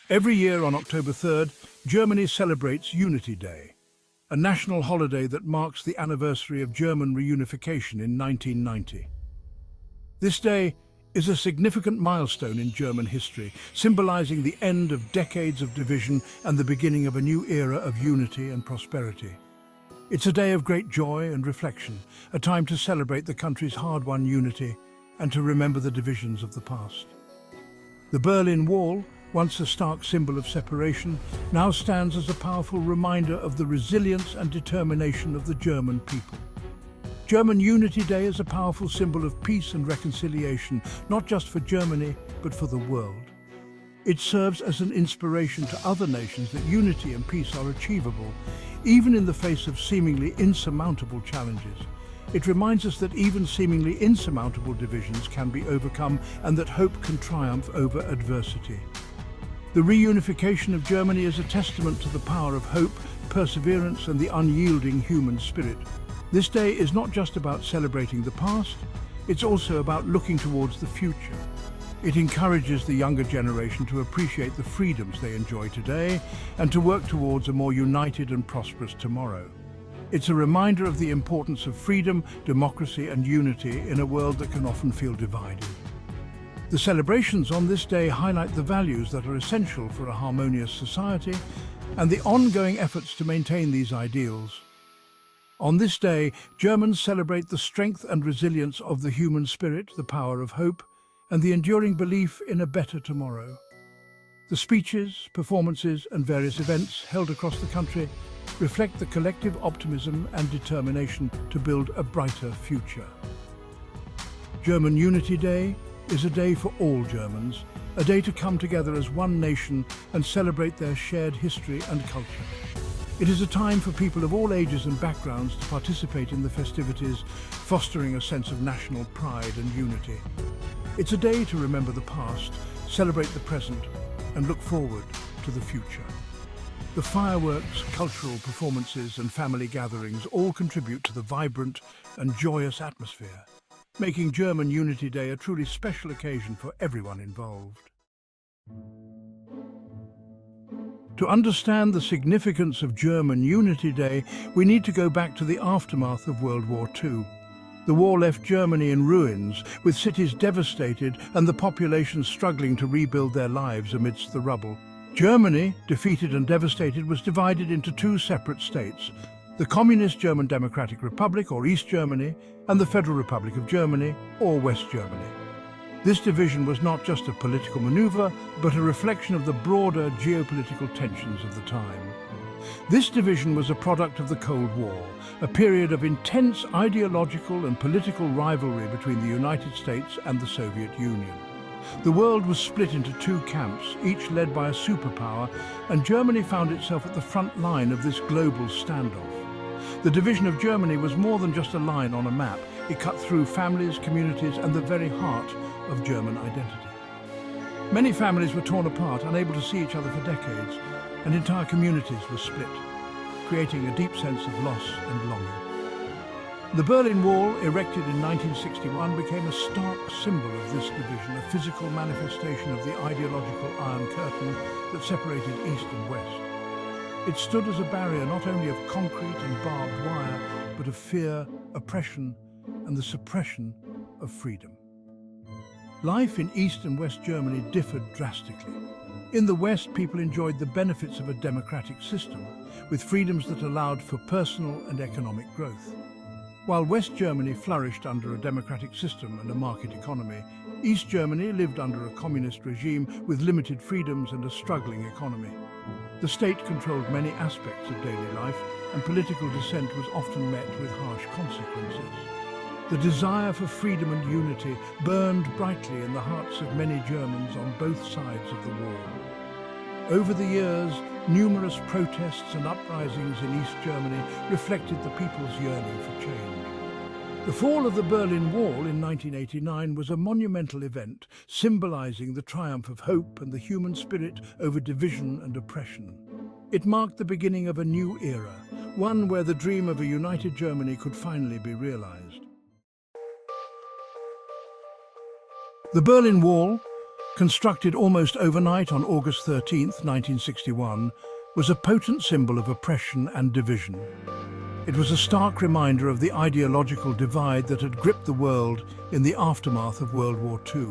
Every year on October 3rd, Germany celebrates Unity Day, a national holiday that marks the anniversary of German reunification in 1990. This day is a significant milestone in German history, symbolizing the end of decades of division and the beginning of a new era of unity and prosperity. It's a day of great joy and reflection, a time to celebrate the country's hard-won unity and to remember the divisions of the past. The Berlin Wall, once a stark symbol of separation, now stands as a powerful reminder of the resilience and determination of the German people. German Unity Day is a powerful symbol of peace and reconciliation, not just for Germany, but for the world. It serves as an inspiration to other nations that unity and peace are achievable, even in the face of seemingly insurmountable challenges. It reminds us that even seemingly insurmountable divisions can be overcome and that hope can triumph over adversity. The reunification of Germany is a testament to the power of hope, perseverance, and the unyielding human spirit. This day is not just about celebrating the past, it's also about looking towards the future. It encourages the younger generation to appreciate the freedoms they enjoy today and to work towards a more united and prosperous tomorrow. It's a reminder of the importance of freedom, democracy, and unity in a world that can often feel divided. The celebrations on this day highlight the values that are essential for a harmonious society and the ongoing efforts to maintain these ideals. On this day, Germans celebrate the strength and resilience of the human spirit, the power of hope, and the enduring belief in a better tomorrow. The speeches, performances, and various events held across the country reflect the collective optimism and determination to build a brighter future. German Unity Day is a day for all Germans, a day to come together as one nation and celebrate their shared history and culture. It is a time for people of all ages and backgrounds to participate in the festivities, fostering a sense of national pride and unity. It's a day to remember the past, celebrate the present, and look forward to the future. The fireworks, cultural performances, and family gatherings all contribute to the vibrant and joyous atmosphere, making German Unity Day a truly special occasion for everyone involved. To understand the significance of German Unity Day, we need to go back to the aftermath of World War II. The war left Germany in ruins, with cities devastated and the population struggling to rebuild their lives amidst the rubble. Germany, defeated and devastated, was divided into two separate states: the Communist German Democratic Republic, or East Germany, and the Federal Republic of Germany, or West Germany. This division was not just a political maneuver, but a reflection of the broader geopolitical tensions of the time. This division was a product of the Cold War, a period of intense ideological and political rivalry between the United States and the Soviet Union. The world was split into two camps, each led by a superpower, and Germany found itself at the front line of this global standoff. The division of Germany was more than just a line on a map. It cut through families, communities, and the very heart of German identity. Many families were torn apart, unable to see each other for decades, and entire communities were split, creating a deep sense of loss and longing. The Berlin Wall, erected in 1961, became a stark symbol of this division, a physical manifestation of the ideological Iron Curtain that separated East and West. It stood as a barrier not only of concrete and barbed wire, but of fear, oppression, and the suppression of freedom. Life in East and West Germany differed drastically. In the West, people enjoyed the benefits of a democratic system, with freedoms that allowed for personal and economic growth. While West Germany flourished under a democratic system and a market economy, East Germany lived under a communist regime with limited freedoms and a struggling economy. The state controlled many aspects of daily life, and political dissent was often met with harsh consequences. The desire for freedom and unity burned brightly in the hearts of many Germans on both sides of the war. Over the years, numerous protests and uprisings in East Germany reflected the people's yearning for change. The fall of the Berlin Wall in 1989 was a monumental event, symbolizing the triumph of hope and the human spirit over division and oppression. It marked the beginning of a new era, one where the dream of a united Germany could finally be realized. The Berlin Wall, Constructed almost overnight on August 13, 1961, was a potent symbol of oppression and division. It was a stark reminder of the ideological divide that had gripped the world in the aftermath of World War II.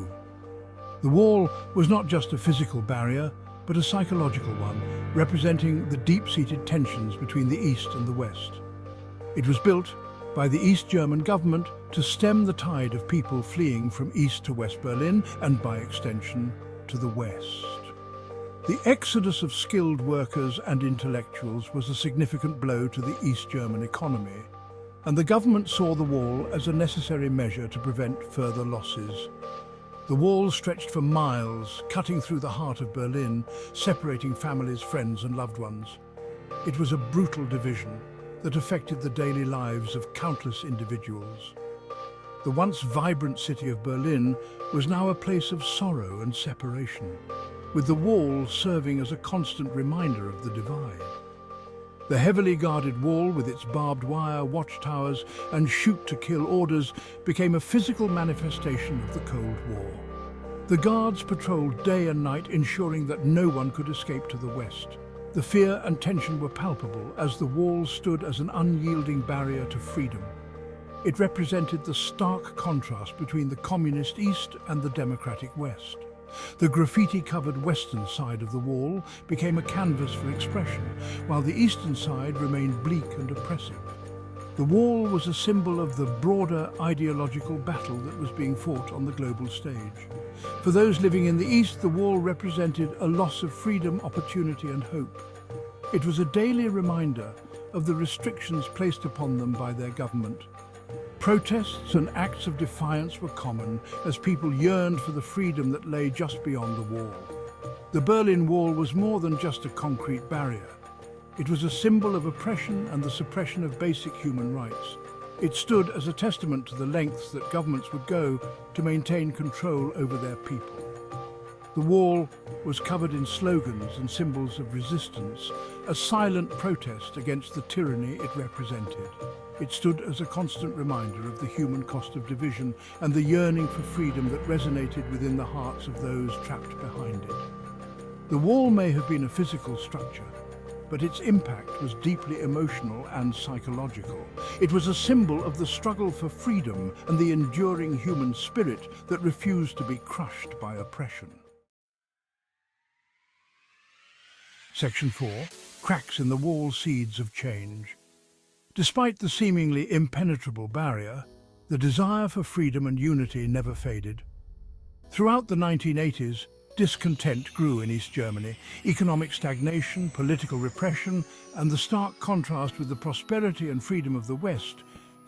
The wall was not just a physical barrier, but a psychological one, representing the deep-seated tensions between the East and the West. It was built by the East German government to stem the tide of people fleeing from East to West Berlin and, by extension, to the West. The exodus of skilled workers and intellectuals was a significant blow to the East German economy, and the government saw the wall as a necessary measure to prevent further losses. The wall stretched for miles, cutting through the heart of Berlin, separating families, friends and loved ones. It was a brutal division that affected the daily lives of countless individuals. The once vibrant city of Berlin was now a place of sorrow and separation, with the wall serving as a constant reminder of the divide. The heavily guarded wall, with its barbed wire, watchtowers and shoot-to-kill orders, became a physical manifestation of the Cold War. The guards patrolled day and night, ensuring that no one could escape to the west. The fear and tension were palpable as the wall stood as an unyielding barrier to freedom. It represented the stark contrast between the communist East and the democratic West. The graffiti-covered western side of the wall became a canvas for expression, while the eastern side remained bleak and oppressive. The wall was a symbol of the broader ideological battle that was being fought on the global stage. For those living in the East, the wall represented a loss of freedom, opportunity and hope. It was a daily reminder of the restrictions placed upon them by their government. Protests and acts of defiance were common as people yearned for the freedom that lay just beyond the wall. The Berlin Wall was more than just a concrete barrier. It was a symbol of oppression and the suppression of basic human rights. It stood as a testament to the lengths that governments would go to maintain control over their people. The wall was covered in slogans and symbols of resistance, a silent protest against the tyranny it represented. It stood as a constant reminder of the human cost of division and the yearning for freedom that resonated within the hearts of those trapped behind it. The wall may have been a physical structure, but its impact was deeply emotional and psychological. It was a symbol of the struggle for freedom and the enduring human spirit that refused to be crushed by oppression. Section 4. Cracks in the wall, seeds of change. Despite the seemingly impenetrable barrier, the desire for freedom and unity never faded. Throughout the 1980s, discontent grew in East Germany. Economic stagnation, political repression, and the stark contrast with the prosperity and freedom of the West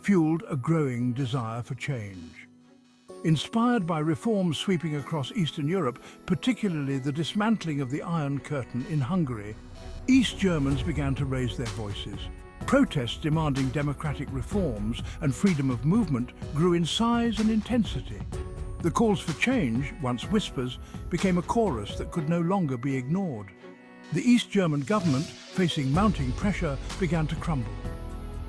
fueled a growing desire for change. Inspired by reforms sweeping across Eastern Europe, particularly the dismantling of the Iron Curtain in Hungary, East Germans began to raise their voices. Protests demanding democratic reforms and freedom of movement grew in size and intensity. The calls for change, once whispers, became a chorus that could no longer be ignored. The East German government, facing mounting pressure, began to crumble.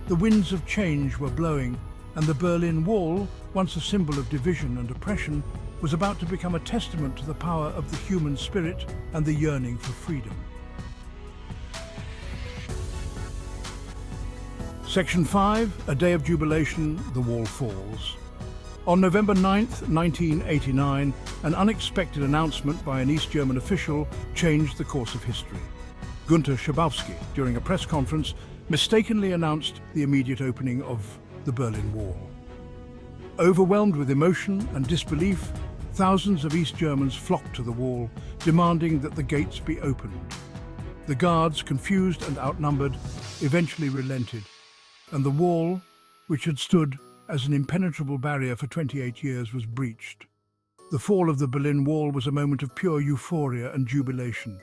The winds of change were blowing, and the Berlin Wall, once a symbol of division and oppression, was about to become a testament to the power of the human spirit and the yearning for freedom. Section 5, A Day of Jubilation, the Wall Falls. On November 9, 1989, an unexpected announcement by an East German official changed the course of history. Günter Schabowski, during a press conference, mistakenly announced the immediate opening of the Berlin Wall. Overwhelmed with emotion and disbelief, thousands of East Germans flocked to the wall, demanding that the gates be opened. The guards, confused and outnumbered, eventually relented, and the wall, which had stood as an impenetrable barrier for 28 years, was breached. The fall of the Berlin Wall was a moment of pure euphoria and jubilation.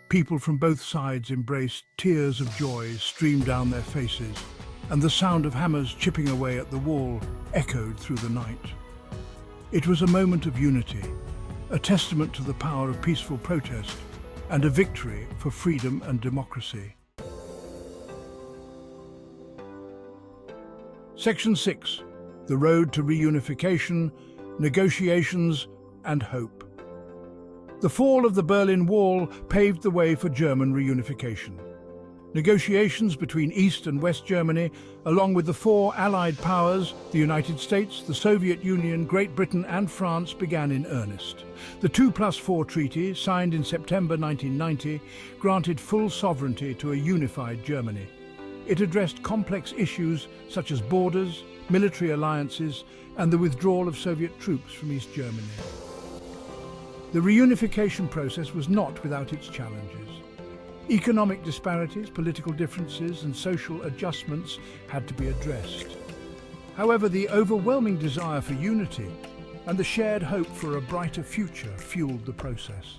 People from both sides embraced, tears of joy streamed down their faces, and the sound of hammers chipping away at the wall echoed through the night. It was a moment of unity, a testament to the power of peaceful protest, and a victory for freedom and democracy. Section 6. The Road to Reunification, Negotiations and Hope. The fall of the Berlin Wall paved the way for German reunification. Negotiations between East and West Germany, along with the four Allied powers, the United States, the Soviet Union, Great Britain and France, began in earnest. The 2+4 Treaty, signed in September 1990, granted full sovereignty to a unified Germany. It addressed complex issues such as borders, military alliances, and the withdrawal of Soviet troops from East Germany. The reunification process was not without its challenges. Economic disparities, political differences, and social adjustments had to be addressed. However, the overwhelming desire for unity and the shared hope for a brighter future fueled the process.